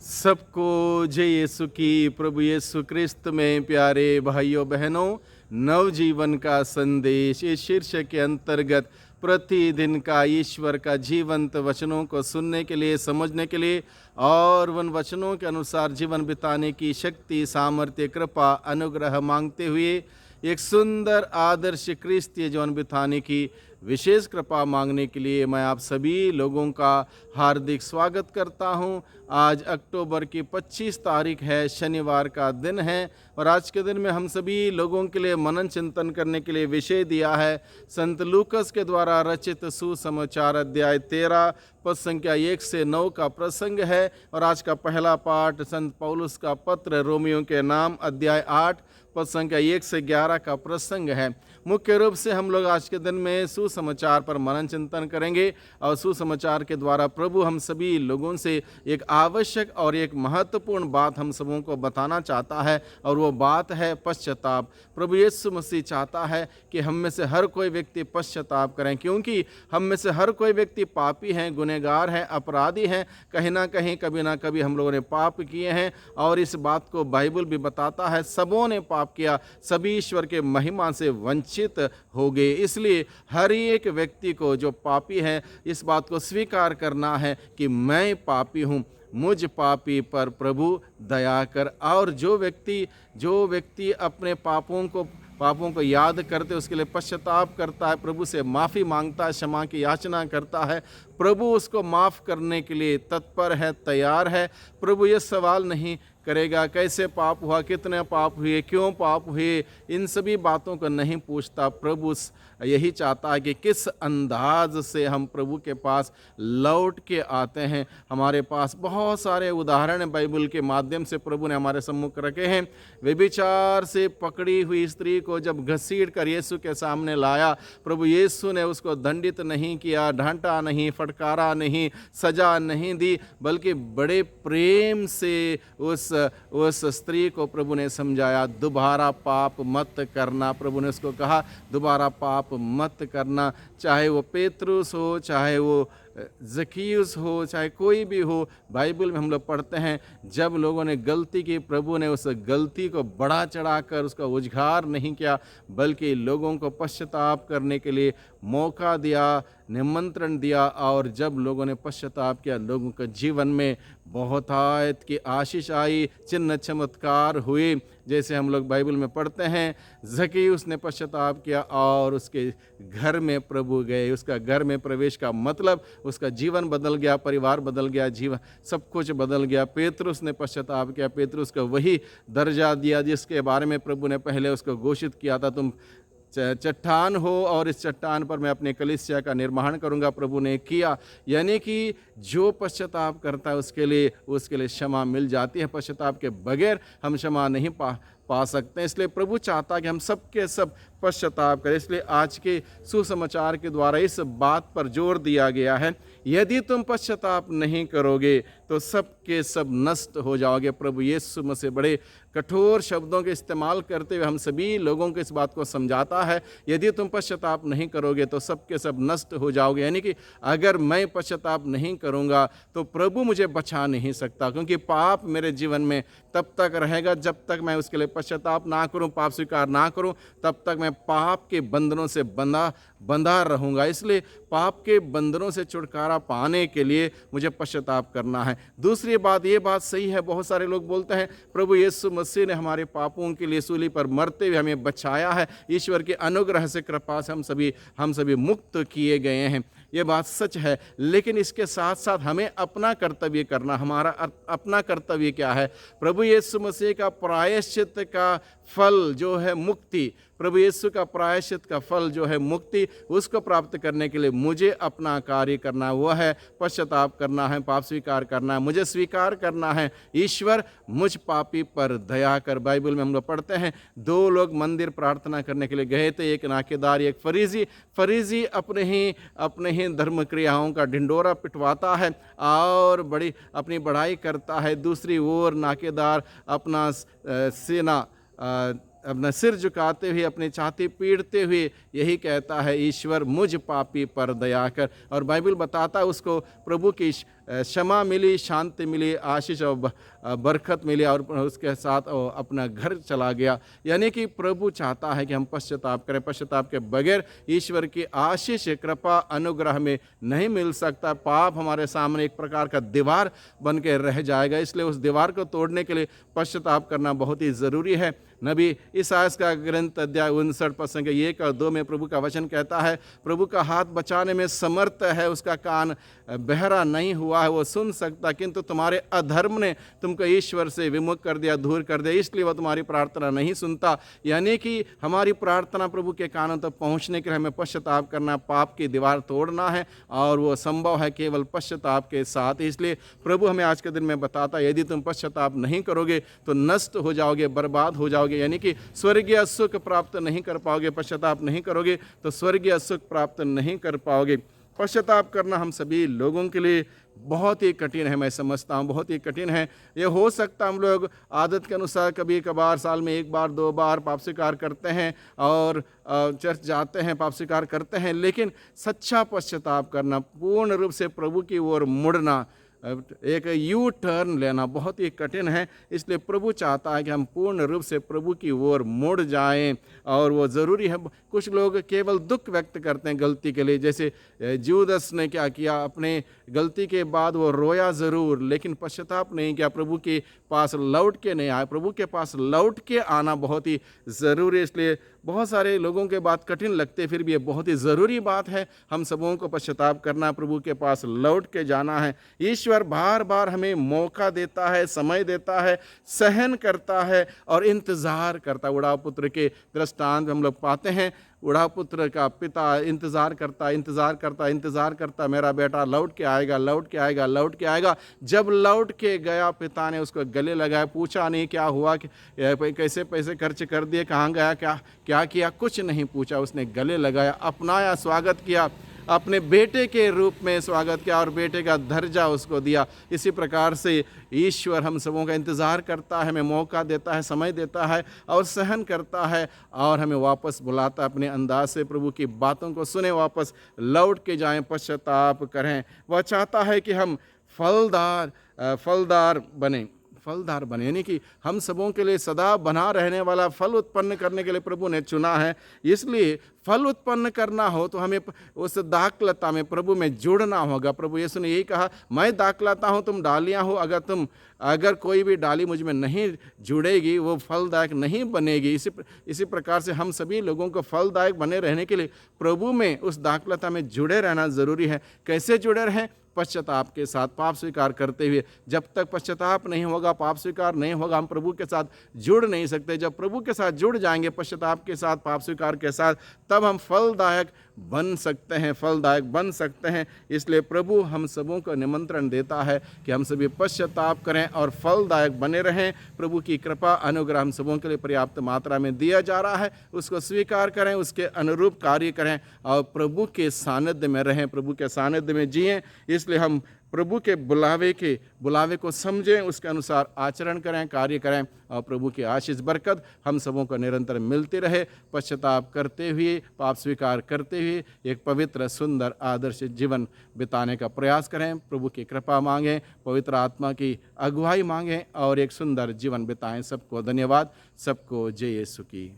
सबको जय यीशु की। प्रभु यीशु क्रिस्त में प्यारे भाइयों बहनों, नवजीवन का संदेश इस शीर्षक के अंतर्गत प्रतिदिन का ईश्वर का जीवंत वचनों को सुनने के लिए, समझने के लिए और उन वचनों के अनुसार जीवन बिताने की शक्ति, सामर्थ्य, कृपा, अनुग्रह मांगते हुए एक सुंदर आदर्श क्रिस्तीय जीवन बिताने की विशेष कृपा मांगने के लिए मैं आप सभी लोगों का हार्दिक स्वागत करता हूं। आज अक्टूबर की 25 तारीख है, शनिवार का दिन है और आज के दिन में हम सभी लोगों के लिए मनन चिंतन करने के लिए विषय दिया है संत लूकस के द्वारा रचित सुसमाचार अध्याय 13 पद संख्या 1 से 9 का प्रसंग है। और आज का पहला पाठ संत पौलुस का पत्र रोमियो के नाम अध्याय 8 पद संख्या 1 से 11 का प्रसंग है। मुख्य रूप से हम लोग आज के दिन में सुसमाचार पर मनन चिंतन करेंगे और सुसमाचार के द्वारा प्रभु हम सभी लोगों से एक आवश्यक और एक महत्वपूर्ण बात हम सबों को बताना चाहता है और वो बात है पश्चाताप। प्रभु यीशु मसीह चाहता है कि हम में से हर कोई व्यक्ति पश्चाताप करें, क्योंकि हम में से हर कोई व्यक्ति पापी हैं, गुनहगार हैं, अपराधी हैं। कहीं ना कहीं, कभी ना कभी हम लोगों ने पाप किए हैं और इस बात को बाइबल भी बताता है, सबों ने पाप किया, सभी ईश्वर के महिमा से वंचित हो गए। इसलिए हर एक व्यक्ति को जो पापी है इस बात को स्वीकार करना है कि मैं पापी हूँ, मुझ पापी पर प्रभु दया कर। और जो व्यक्ति अपने पापों को याद करते उसके लिए पश्चाताप करता है, प्रभु से माफ़ी मांगता है, क्षमा की याचना करता है, प्रभु उसको माफ़ करने के लिए तत्पर है, तैयार है। प्रभु ये सवाल नहीं करेगा कैसे पाप हुआ, कितने पाप हुए, क्यों पाप हुए, इन सभी बातों को नहीं पूछता। प्रभु यही चाहता है कि किस अंदाज से हम प्रभु के पास लौट के आते हैं। हमारे पास बहुत सारे उदाहरण बाइबल के माध्यम से प्रभु ने हमारे सम्मुख रखे हैं। व्यभिचार से पकड़ी हुई स्त्री को जब घसीट कर यीशु के सामने लाया, प्रभु यीशु ने उसको दंडित नहीं किया, डांटा नहीं, फटकारा नहीं, सजा नहीं दी, बल्कि बड़े प्रेम से उस स्त्री को प्रभु ने समझाया, दोबारा पाप मत करना। प्रभु ने उसको कहा दोबारा पाप मत करना। चाहे वो पेतरुस हो, चाहे वो ज़कीयुस हो, चाहे कोई भी हो, बाइबल में हम लोग पढ़ते हैं जब लोगों ने गलती की, प्रभु ने उस गलती को बढ़ा चढ़ाकर उसका उजागर नहीं किया, बल्कि लोगों को पश्चाताप करने के लिए मौका दिया, निमंत्रण दिया। और जब लोगों ने पश्चाताप किया, लोगों के जीवन में बहुतायत की आशीष आई, चिन्ह चमत्कार हुए। जैसे हम लोग बाइबल में पढ़ते हैं, ज़कीयुस ने पश्चाताप किया और उसके घर में प्रभु गए। उसका घर में प्रवेश का मतलब उसका जीवन बदल गया, परिवार बदल गया, जीवन सब कुछ बदल गया। पेतरुस ने पश्चाताप किया, पेतरुस को वही दर्जा दिया जिसके बारे में प्रभु ने पहले उसको घोषित किया था, तुम चट्टान हो और इस चट्टान पर मैं अपने कलीसिया का निर्माण करूंगा। प्रभु ने किया, यानी कि जो पश्चाताप करता है उसके लिए क्षमा मिल जाती है। पश्चाताप के बगैर हम क्षमा नहीं पा सकते हैं। इसलिए प्रभु चाहता है कि हम सब के सब पश्चाताप करें। इसलिए आज के सुसमाचार के द्वारा इस बात पर जोर दिया गया है, यदि तुम पश्चाताप नहीं करोगे तो सब के सब नष्ट हो जाओगे। प्रभु यीशु मसीह बड़े कठोर शब्दों के इस्तेमाल करते हुए हम सभी लोगों को इस बात को समझाता है, यदि तुम पश्चाताप नहीं करोगे तो सब के सब नष्ट हो जाओगे। यानी कि अगर मैं पश्चाताप नहीं करूंगा तो प्रभु मुझे बचा नहीं सकता, क्योंकि पाप मेरे जीवन में तब तक रहेगा जब तक मैं उसके लिए पश्चाताप ना करूं, पाप स्वीकार ना करूं, तब तक मैं पाप के बंधनों से बंधा रहूंगा। इसलिए पाप के बंधनों से छुटकारा पाने के लिए मुझे पश्चाताप करना है। दूसरी बात, ये बात सही है, बहुत सारे लोग बोलते हैं प्रभु यीशु मसीह ने हमारे पापों के लिए सूली पर मरते हुए हमें बचाया है, ईश्वर के अनुग्रह से, कृपा से हम सभी मुक्त किए गए हैं। ये बात सच है, लेकिन इसके साथ साथ हमें अपना कर्तव्य करना। हमारा अपना कर्तव्य क्या है? प्रभु यीशु मसीह का प्रायश्चित का फल जो है मुक्ति, प्रभु यीशु का प्रायश्चित का फल जो है मुक्ति, उसको प्राप्त करने के लिए मुझे अपना कार्य करना है। वह है पश्चाताप करना है, पाप स्वीकार करना है। मुझे स्वीकार करना है, ईश्वर मुझ पापी पर दया कर। बाइबल में हम लोग पढ़ते हैं, दो लोग मंदिर प्रार्थना करने के लिए गए थे, एक नाकेदार, एक फरीजी अपने ही धर्म क्रियाओं का ढिंडोरा पिटवाता है और अपनी बढ़ाई करता है। दूसरी ओर नाकेदार अपना सिर झुकाते हुए, अपनी छाती पीटते हुए यही कहता है, ईश्वर मुझ पापी पर दया कर। और बाइबल बताता है उसको प्रभु की क्षमा मिली, शांति मिली, आशीष और बरकत मिली और उसके साथ वो अपना घर चला गया। यानी कि प्रभु चाहता है कि हम पश्चाताप करें। पश्चाताप के बगैर ईश्वर की आशीष, कृपा, अनुग्रह में नहीं मिल सकता। पाप हमारे सामने एक प्रकार का दीवार बन के रह जाएगा। इसलिए उस दीवार को तोड़ने के लिए पश्चाताप करना बहुत ही ज़रूरी है। नबी इसायास का ग्रंथ अध्याय 59 प्रसंग 1 और 2 में प्रभु का वचन कहता है, प्रभु का हाथ बचाने में समर्थ है, उसका कान बहरा नहीं हुआ है, वो सुन सकता, किंतु तुम्हारे अधर्म ने तुमको ईश्वर से विमुख कर दिया, दूर कर दिया, इसलिए वह तुम्हारी प्रार्थना नहीं सुनता। यानी कि हमारी प्रार्थना प्रभु के कानों तक पहुंचने के लिए हमें पश्चाताप करना, पाप की दीवार तोड़ना है, और वो संभव है केवल पश्चाताप के साथ। इसलिए प्रभु हमें आज के दिन में बताता है, यदि तुम पश्चाताप नहीं करोगे तो नष्ट हो जाओगे, बर्बाद हो जाओगे, यानी कि स्वर्गीय सुख प्राप्त नहीं कर पाओगे। पश्चाताप नहीं करोगे तो स्वर्गीय सुख प्राप्त नहीं कर पाओगे। पश्चाताप करना हम सभी लोगों के लिए बहुत ही कठिन है, मैं समझता हूँ बहुत ही कठिन है। ये हो सकता हम लोग आदत के अनुसार कभी कभार साल में 1 बार 2 बार पाप स्वीकार करते हैं और चर्च जाते हैं, पाप स्वीकार करते हैं, लेकिन सच्चा पश्चाताप करना, पूर्ण रूप से प्रभु की ओर मुड़ना, एक यू टर्न लेना बहुत ही कठिन है। इसलिए प्रभु चाहता है कि हम पूर्ण रूप से प्रभु की ओर मुड़ जाएं, और वो ज़रूरी है। कुछ लोग केवल दुख व्यक्त करते हैं गलती के लिए, जैसे जूदस ने क्या किया, अपने गलती के बाद वो रोया ज़रूर, लेकिन पश्चाताप नहीं किया, प्रभु के पास लौट के नहीं आया। प्रभु के पास लौट के आना बहुत ही ज़रूरी है। इसलिए बहुत सारे लोगों के बात कठिन लगते, फिर भी ये बहुत ही ज़रूरी बात है। हम सबों को पश्चाताप करना, प्रभु के पास लौट के जाना है। ईश्वर बार बार हमें मौका देता है, समय देता है, सहन करता है और इंतज़ार करता है। उड़ाव पुत्र के दृष्टांत हम लोग पाते हैं, उड़ाव पुत्र का पिता इंतज़ार करता, मेरा बेटा लौट के आएगा, लौट के आएगा, लौट के आएगा। जब लौट के गया, पिता ने उसको गले लगाया, पूछा नहीं क्या हुआ, कैसे पैसे खर्च कर दिए, कहाँ गया, क्या किया, कुछ नहीं पूछा। उसने गले लगाया, अपनाया, स्वागत किया, अपने बेटे के रूप में स्वागत किया और बेटे का दर्जा उसको दिया। इसी प्रकार से ईश्वर हम सबों का इंतज़ार करता है, हमें मौका देता है, समय देता है और सहन करता है, और हमें वापस बुलाता है अपने अंदाज से। प्रभु की बातों को सुने, वापस लौट के जाएं, पश्चाताप करें। वह चाहता है कि हम फलदार बने, यानी कि हम सबों के लिए सदा बना रहने वाला फल उत्पन्न करने के लिए प्रभु ने चुना है। इसलिए फल उत्पन्न करना हो तो हमें उस दाखलता में, प्रभु में जुड़ना होगा। प्रभु यीशु ने यही कहा, मैं दाखलता हूँ, तुम डालियाँ हो, अगर कोई भी डाली मुझ में नहीं जुड़ेगी वो फलदायक नहीं बनेगी। इसी प्रकार से हम सभी लोगों को फलदायक बने रहने के लिए प्रभु में, उस दाखलता में जुड़े रहना ज़रूरी है। कैसे जुड़े रहें? पश्चाताप के साथ, पाप स्वीकार करते हुए। जब तक पश्चाताप नहीं होगा, पाप स्वीकार नहीं होगा, हम प्रभु के साथ जुड़ नहीं सकते। जब प्रभु के साथ जुड़ जाएंगे, पश्चाताप के साथ, पाप स्वीकार के साथ, तब हम फलदायक बन सकते हैं। इसलिए प्रभु हम सबों को निमंत्रण देता है कि हम सभी पश्चाताप करें और फलदायक बने रहें। प्रभु की कृपा, अनुग्रह हम सबों के लिए पर्याप्त मात्रा में दिया जा रहा है, उसको स्वीकार करें, उसके अनुरूप कार्य करें और प्रभु के सानिध्य में रहें, प्रभु के सानिध्य में जिएं। इसलिए हम प्रभु के बुलावे को समझें, उसके अनुसार आचरण करें, कार्य करें, और प्रभु की आशीष बरकत हम सबों को निरंतर मिलती रहे। पश्चाताप करते हुए, पाप स्वीकार करते हुए एक पवित्र, सुंदर, आदर्श जीवन बिताने का प्रयास करें। प्रभु की कृपा मांगें, पवित्र आत्मा की अगुवाई मांगें और एक सुंदर जीवन बिताएं। सबको धन्यवाद, सबको जय यीशु की।